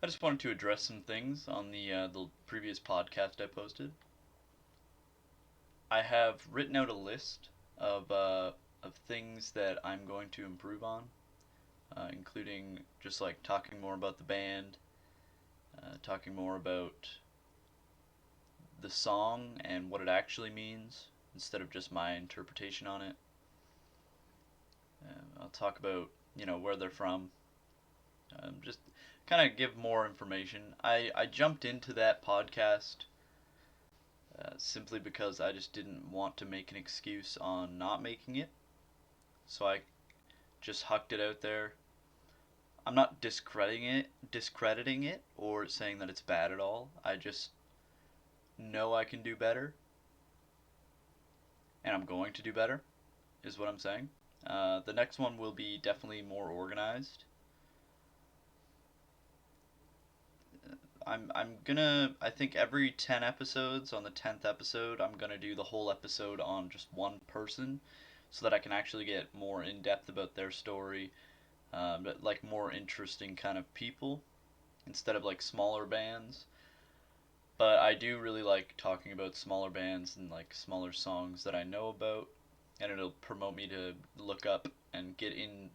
I just wanted to address some things on the previous podcast I posted. I have written out a list of things that I'm going to improve on, including just like talking more about the band, talking more about the song and what it actually means instead of just my interpretation on it. I'll talk about where they're from, just kind of give more information. I jumped into that podcast simply because I just didn't want to make an excuse on not making it. So I just hucked it out there. I'm not discrediting it or saying that it's bad at all. I just know I can do better and I'm going to do better is what I'm saying. The next one will be definitely more organized. I think every 10 episodes, on the 10th episode, I'm gonna do the whole episode on just one person so that I can actually get more in depth about their story, but like more interesting kind of people instead of like smaller bands. But I do really like talking about smaller bands and like smaller songs that I know about, and it'll promote me to look up and get in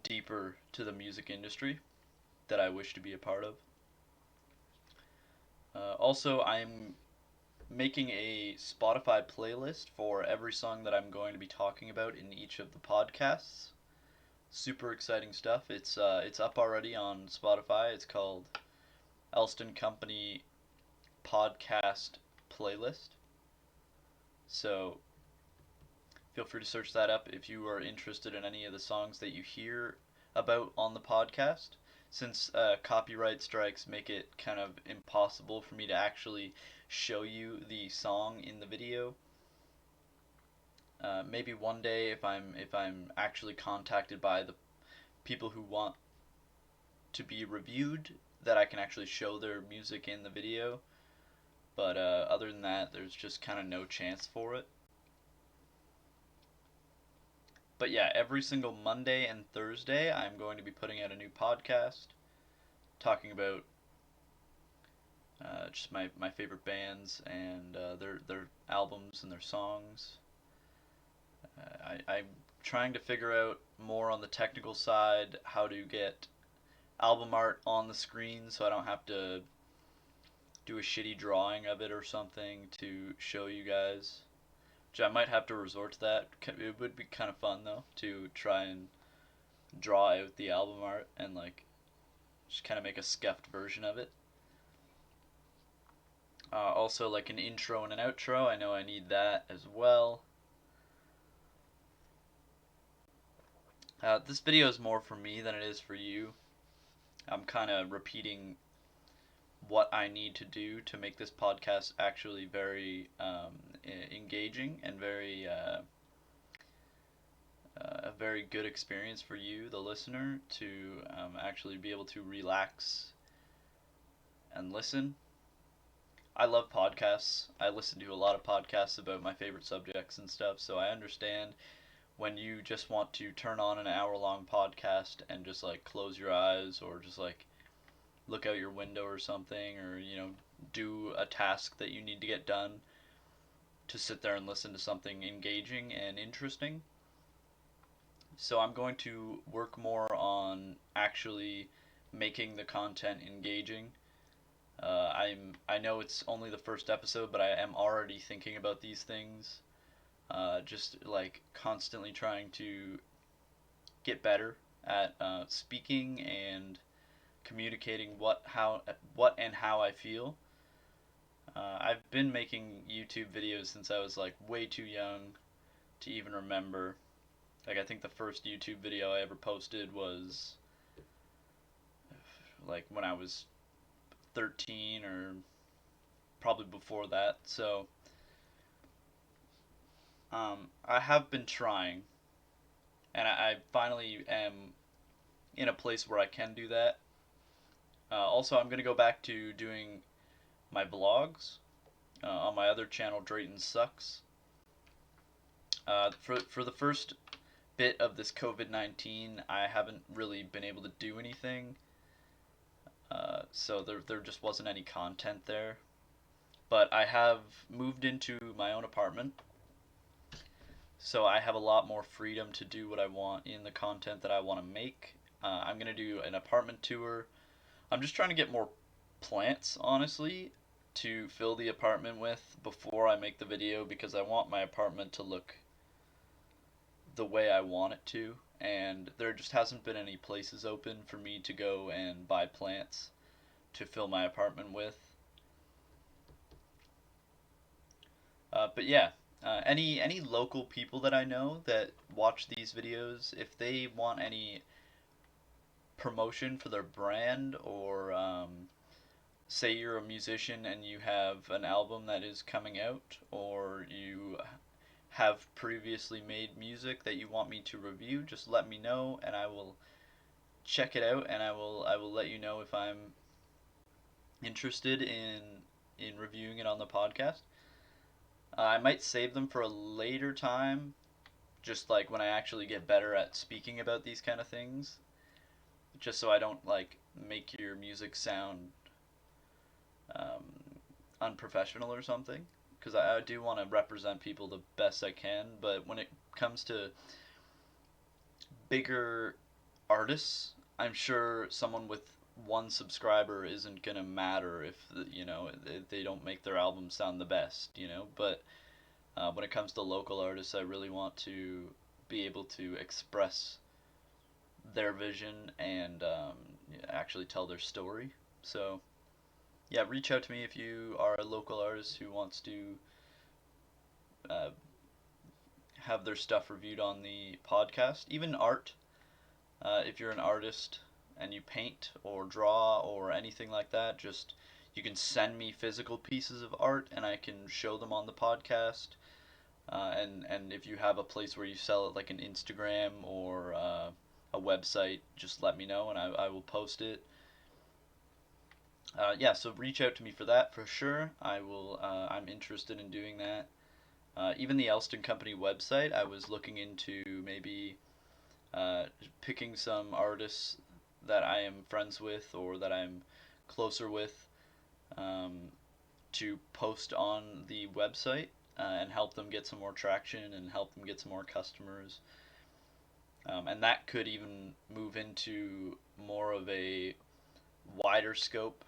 deeper to the music industry that I wish to be a part of. Also, I'm making a Spotify playlist for every song that I'm going to be talking about in each of the podcasts. Super exciting stuff. It's up already on Spotify. It's called Elston Company Podcast Playlist. So feel free to search that up if you are interested in any of the songs that you hear about on the podcast. Since copyright strikes make it kind of impossible for me to actually show you the song in the video, maybe one day if I'm actually contacted by the people who want to be reviewed, that I can actually show their music in the video. But other than that, there's just kind of no chance for it. But yeah, every single Monday and Thursday, I'm going to be putting out a new podcast talking about just my favorite bands and their albums and their songs. I'm trying to figure out more on the technical side how to get album art on the screen so I don't have to do a shitty drawing of it or something to show you guys. Which I might have to resort to that. It would be kind of fun though to try and draw out the album art and like just kind of make a scuffed version of it. Also, like an intro and an outro. I know I need that as well. This video is more for me than it is for you. I'm kind of repeating what I need to do to make this podcast actually very engaging and a very good experience for you, the listener, to actually be able to relax and listen. I love podcasts. I listen to a lot of podcasts about my favorite subjects and stuff, so I understand when you just want to turn on an hour long podcast and just like close your eyes or just like look out your window or something, or do a task that you need to get done, to sit there and listen to something engaging and interesting. So I'm going to work more on actually making the content engaging. I know it's only the first episode, but I am already thinking about these things. Just like constantly trying to get better at speaking and communicating what and how I feel. I've been making YouTube videos since I was like way too young to even remember. Like I think the first YouTube video I ever posted was like when I was 13 or probably before that. So I have been trying, and I finally am in a place where I can do that. Also, I'm gonna go back to doing my vlogs on my other channel, Drayton Sucks. For the first bit of this COVID-19, I haven't really been able to do anything. so there just wasn't any content there. But I have moved into my own apartment, so I have a lot more freedom to do what I want in the content that I want to make. I'm gonna do an apartment tour. I'm just trying to get more plants, honestly, to fill the apartment with before I make the video because I want my apartment to look the way I want it to, and there just hasn't been any places open for me to go and buy plants to fill my apartment with. But yeah, any local people that I know that watch these videos, if they want any promotion for their brand, or say you're a musician and you have an album that is coming out, or you have previously made music that you want me to review, just let me know and I will check it out, and I will let you know if I'm interested in reviewing it on the podcast. I might save them for a later time, just like when I actually get better at speaking about these kind of things, just so I don't like make your music sound um, unprofessional or something. Because I do want to represent people the best I can, but when it comes to bigger artists, I'm sure someone with one subscriber isn't gonna matter if they don't make their album sound the best, But when it comes to local artists, I really want to be able to express their vision and actually tell their story. So yeah, reach out to me if you are a local artist who wants to uh, have their stuff reviewed on the podcast. Even art, if you're an artist and you paint or draw or anything like that, just you can send me physical pieces of art and I can show them on the podcast. And if you have a place where you sell it, like an Instagram or a website, just let me know and I will post it. Yeah, so reach out to me for that for sure. I will. I'm interested in doing that. Even the Elston Company website, I was looking into maybe uh, picking some artists that I am friends with or that I'm closer with, um, to post on the website and help them get some more traction and help them get some more customers. And that could even move into more of a wider scope,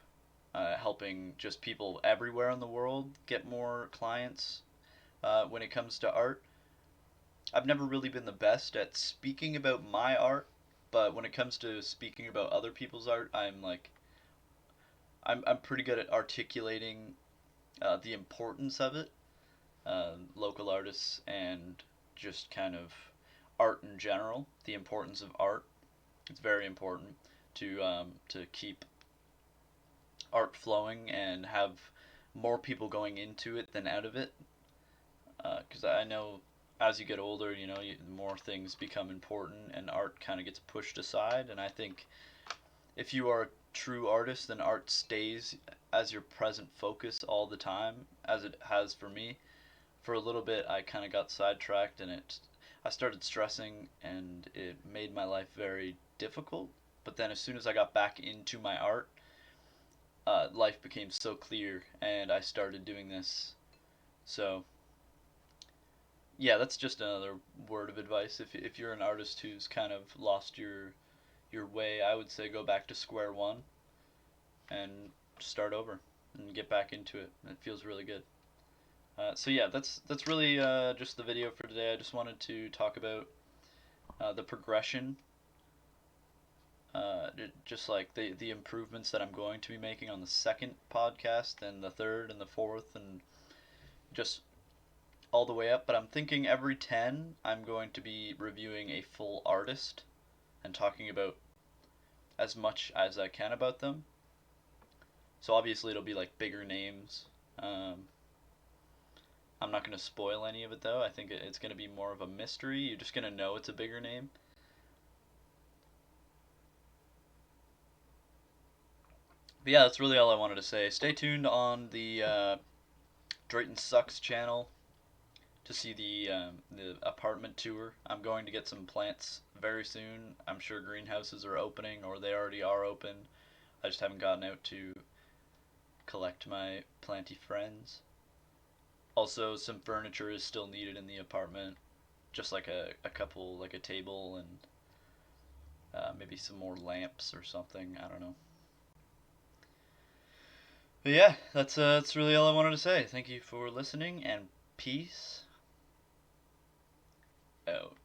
helping just people everywhere in the world get more clients when it comes to art. I've never really been the best at speaking about my art, but when it comes to speaking about other people's art, I'm pretty good at articulating the importance of it, local artists, and just kind of art in general. The importance of art. It's very important to keep art flowing and have more people going into it than out of it. Because I know as you get older, more things become important and art kind of gets pushed aside. And I think if you are a true artist, then art stays as your present focus all the time, as it has for me. For a little bit, I kind of got sidetracked, and I started stressing, and it made my life very difficult. But then, as soon as I got back into my art, life became so clear, and I started doing this. So yeah, that's just another word of advice. If you're an artist who's kind of lost your way, I would say go back to square one and start over and get back into it. It feels really good. So yeah, that's really just the video for today. I just wanted to talk about the progression, just like the improvements that I'm going to be making on the second podcast and the third and the fourth, and just all the way up. But I'm thinking every 10, I'm going to be reviewing a full artist and talking about as much as I can about them. So obviously it'll be like bigger names. I'm not going to spoil any of it though. I think it's going to be more of a mystery. You're just going to know it's a bigger name. But yeah, that's really all I wanted to say. Stay tuned on the Drayton Sucks channel to see the apartment tour. I'm going to get some plants very soon. I'm sure greenhouses are opening or they already are open. I just haven't gotten out to collect my planty friends. Also, some furniture is still needed in the apartment, just like a couple, like a table and maybe some more lamps or something. I don't know. But yeah, that's really all I wanted to say. Thank you for listening, and peace out.